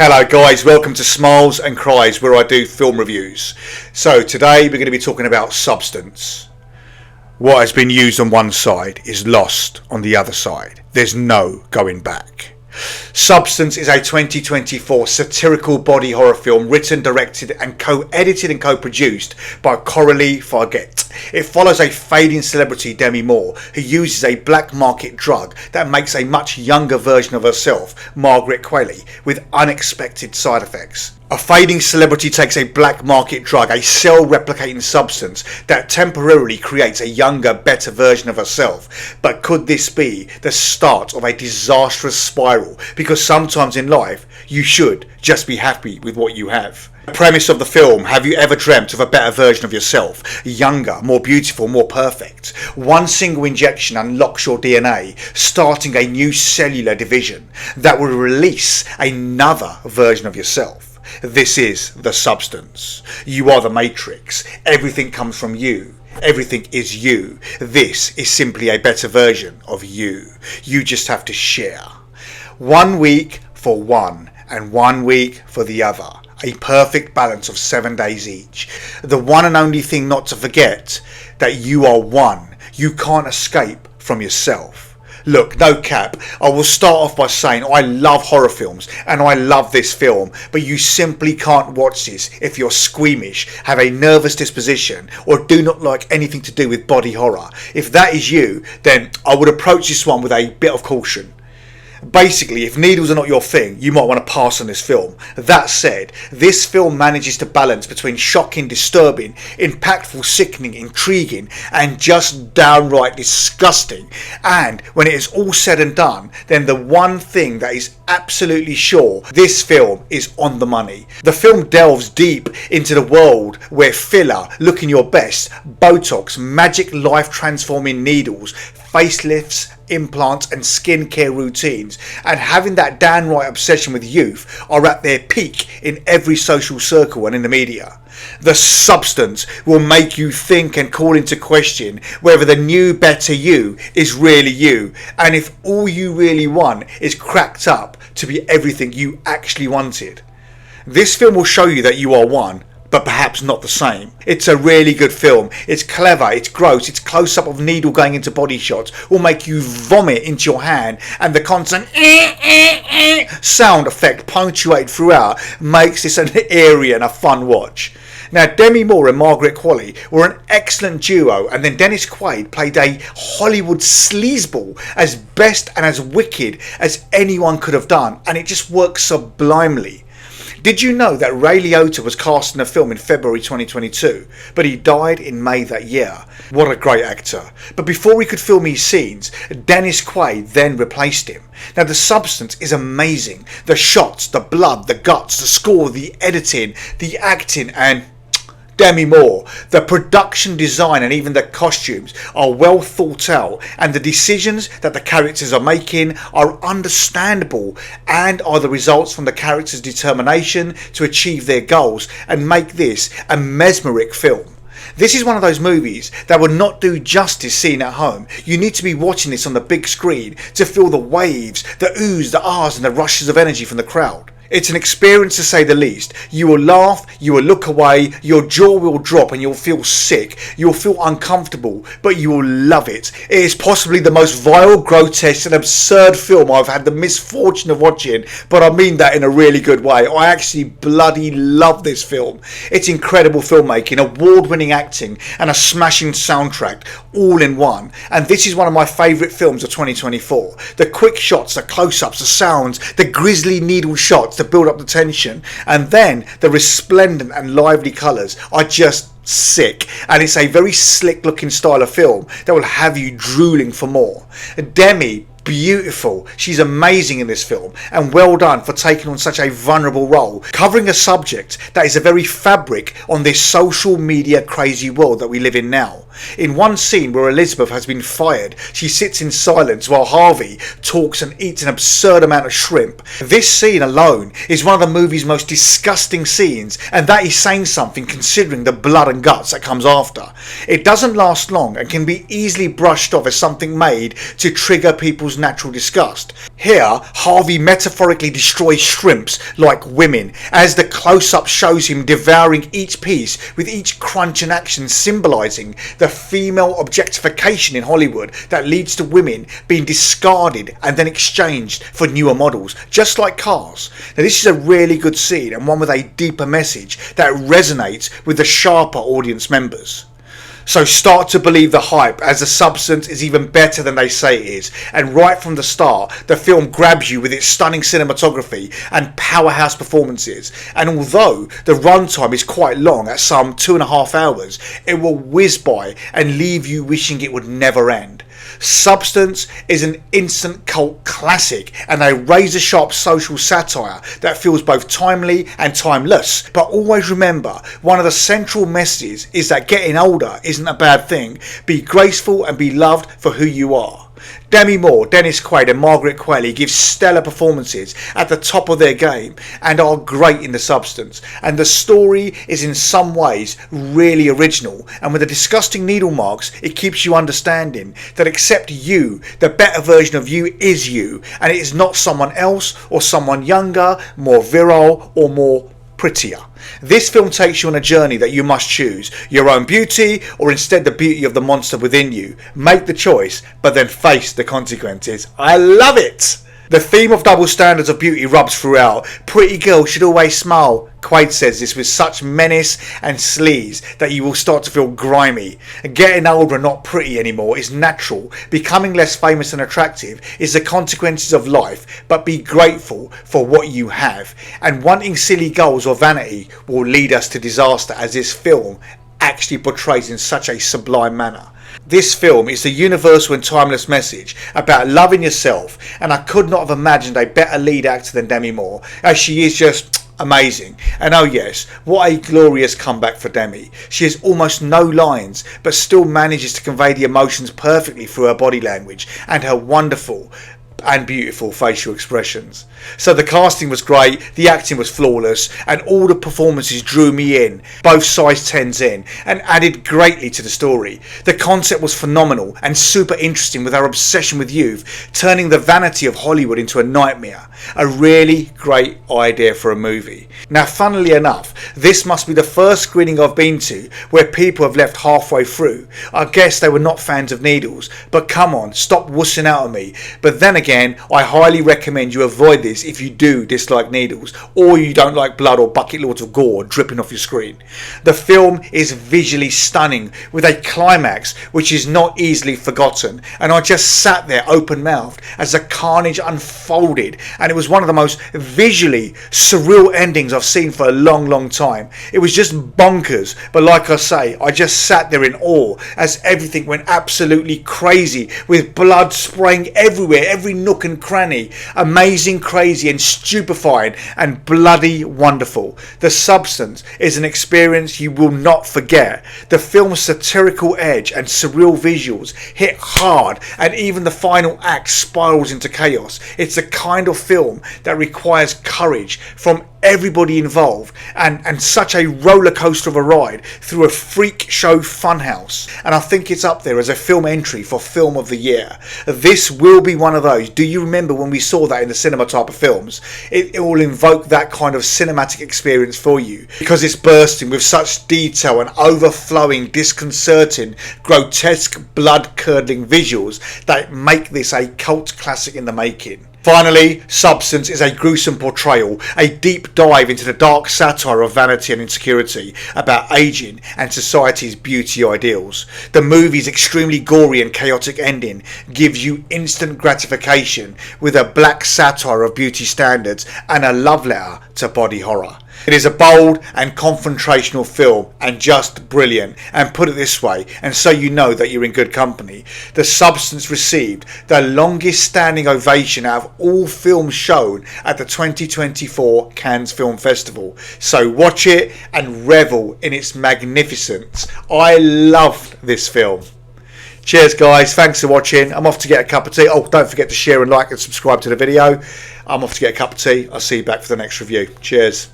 Hello guys, welcome to Smiles and Cries, where I do film reviews. So today we're going to be talking about substance. What has been used on one side is lost on the other side. There's no going back. Substance is a 2024 satirical body horror film written, directed and co-edited and co-produced by Coralie Farguet. It follows a fading celebrity, Demi Moore, who uses a black market drug that makes a much younger version of herself, Margaret Qualley, with unexpected side effects. A fading celebrity takes a black market drug, a cell-replicating substance that temporarily creates a younger, better version of herself. But could this be the start of a disastrous spiral? Because sometimes in life, you should just be happy with what you have. The premise of the film: have you ever dreamt of a better version of yourself? Younger, more beautiful, more perfect. One single injection unlocks your DNA, starting a new cellular division that will release another version of yourself. This is the substance. You are the matrix. Everything comes from you. Everything is you. This is simply a better version of you. You just have to share. 1 week for one and 1 week for the other. A perfect balance of 7 days each. The one and only thing not to forget, that you are one. You can't escape from yourself. Look, no cap, I will start off by saying I love horror films and I love this film, but you simply can't watch this if you're squeamish, have a nervous disposition, or do not like anything to do with body horror. If that is you, then I would approach this one with a bit of caution. Basically, if needles are not your thing, you might want to pass on this film. That said, this film manages to balance between shocking, disturbing, impactful, sickening, intriguing, and just downright disgusting. And when it is all said and done, then the one thing that is absolutely sure, this film is on the money. The film delves deep into the world where filler, looking your best, Botox, magic life transforming needles, facelifts, implants and skincare routines, and having that downright obsession with youth are at their peak in every social circle and in the media. The substance will make you think and call into question whether the new better you is really you, and if all you really want is cracked up to be everything you actually wanted. This film will show you that you are one, but perhaps not the same. It's a really good film. It's clever, it's gross, its close-up of needle going into body shots will make you vomit into your hand, and the constant sound effect punctuated throughout makes this an eerie and a fun watch. Now, Demi Moore and Margaret Qualley were an excellent duo, and then Dennis Quaid played a Hollywood sleazeball as best and as wicked as anyone could have done, and it just works sublimely. Did you know that Ray Liotta was cast in a film in February 2022, but he died in May that year? What a great actor. But before he could film his scenes, Dennis Quaid then replaced him. Now, the substance is amazing. The shots, the blood, the guts, the score, the editing, the acting, and Demi Moore. The production design and even the costumes are well thought out, and the decisions that the characters are making are understandable and are the results from the characters' determination to achieve their goals and make this a mesmeric film. This is one of those movies that would not do justice seeing at home. You need to be watching this on the big screen to feel the waves, the oohs, the ahs and the rushes of energy from the crowd. It's an experience to say the least. You will laugh, you will look away, your jaw will drop and you'll feel sick, you'll feel uncomfortable, but you will love it. It is possibly the most vile, grotesque and absurd film I've had the misfortune of watching, but I mean that in a really good way. I actually bloody love this film. It's incredible filmmaking, award-winning acting and a smashing soundtrack all in one. And this is one of my favourite films of 2024. The quick shots, the close-ups, the sounds, the grisly needle shots to build up the tension, and then the resplendent and lively colours are just sick, and it's a very slick looking style of film that will have you drooling for more. Demi, beautiful. She's amazing in this film, and well done for taking on such a vulnerable role, covering a subject that is the very fabric on this social media crazy world that we live in now. In one scene where Elisabeth has been fired, she sits in silence while Harvey talks and eats an absurd amount of shrimp. This scene alone is one of the movie's most disgusting scenes, and that is saying something considering the blood and guts that comes after. It doesn't last long and can be easily brushed off as something made to trigger people's natural disgust. Here, Harvey metaphorically destroys shrimps like women, as the close-up shows him devouring each piece, with each crunch and action symbolising the female objectification in Hollywood that leads to women being discarded and then exchanged for newer models, just like cars. Now, this is a really good scene and one with a deeper message that resonates with the sharper audience members. So start to believe the hype, as The Substance is even better than they say it is, and right from the start the film grabs you with its stunning cinematography and powerhouse performances, and although the runtime is quite long at some 2.5 hours, it will whiz by and leave you wishing it would never end. Substance is an instant cult classic and a razor-sharp social satire that feels both timely and timeless. But always remember, one of the central messages is that getting older isn't a bad thing. Be graceful and be loved for who you are. Demi Moore, Dennis Quaid and Margaret Qualley give stellar performances at the top of their game and are great in The Substance, and the story is in some ways really original, and with the disgusting needle marks it keeps you understanding that except you, the better version of you is you, and it is not someone else or someone younger, more virile or more prettier. This film takes you on a journey that you must choose, your own beauty or instead the beauty of the monster within you. Make the choice, but then face the consequences. I love it! The theme of double standards of beauty rubs throughout. Pretty girls should always smile. Quaid says this with such menace and sleaze that you will start to feel grimy. Getting older and not pretty anymore is natural. Becoming less famous and attractive is the consequences of life, but be grateful for what you have. And wanting silly goals or vanity will lead us to disaster, as this film actually portrays in such a sublime manner. This film is the universal and timeless message about loving yourself, and I could not have imagined a better lead actor than Demi Moore, as she is just amazing. And oh yes, what a glorious comeback for Demi. She has almost no lines but still manages to convey the emotions perfectly through her body language and her wonderful and beautiful facial expressions. So the casting was great, the acting was flawless, and all the performances drew me in, both size 10s in, and added greatly to the story. The concept was phenomenal and super interesting, with our obsession with youth turning the vanity of Hollywood into a nightmare. A really great idea for a movie. Now, funnily enough, this must be the first screening I've been to where people have left halfway through. I guess they were not fans of needles, but come on, stop wussing out on me. But then again, I highly recommend you avoid this if you do dislike needles, or you don't like blood or bucket loads of gore dripping off your screen. The film is visually stunning, with a climax which is not easily forgotten, and I just sat there open mouthed as the carnage unfolded, and it was one of the most visually surreal endings I've seen for a long time. It was just bonkers, but like I say, I just sat there in awe as everything went absolutely crazy, with blood spraying everywhere, every nook and cranny. Amazing, crazy and stupefying and bloody wonderful. The Substance is an experience you will not forget. The film's satirical edge and surreal visuals hit hard, and even the final act spirals into chaos. It's the kind of film that requires courage from everybody involved, and such a roller coaster of a ride through a freak show funhouse, and I think it's up there as a film entry for Film of the Year. This will be one of those. Do you remember when we saw that in the cinema type of films? It will invoke that kind of cinematic experience for you, because it's bursting with such detail and overflowing, disconcerting, grotesque, blood-curdling visuals that make this a cult classic in the making. Finally, Substance is a gruesome portrayal, a deep dive into the dark satire of vanity and insecurity, about aging and society's beauty ideals. The movie's extremely gory and chaotic ending gives you instant gratification, with a black satire of beauty standards and a love letter to body horror. It is a bold and confrontational film and just brilliant. And put it this way, and so you know that you're in good company, The Substance received the longest standing ovation out of all films shown at the 2024 Cannes Film Festival. So watch it and revel in its magnificence. I loved this film. Cheers guys, thanks for watching. I'm off to get a cup of tea. Oh, don't forget to share and like and subscribe to the video. I'm off to get a cup of tea. I'll see you back for the next review. Cheers.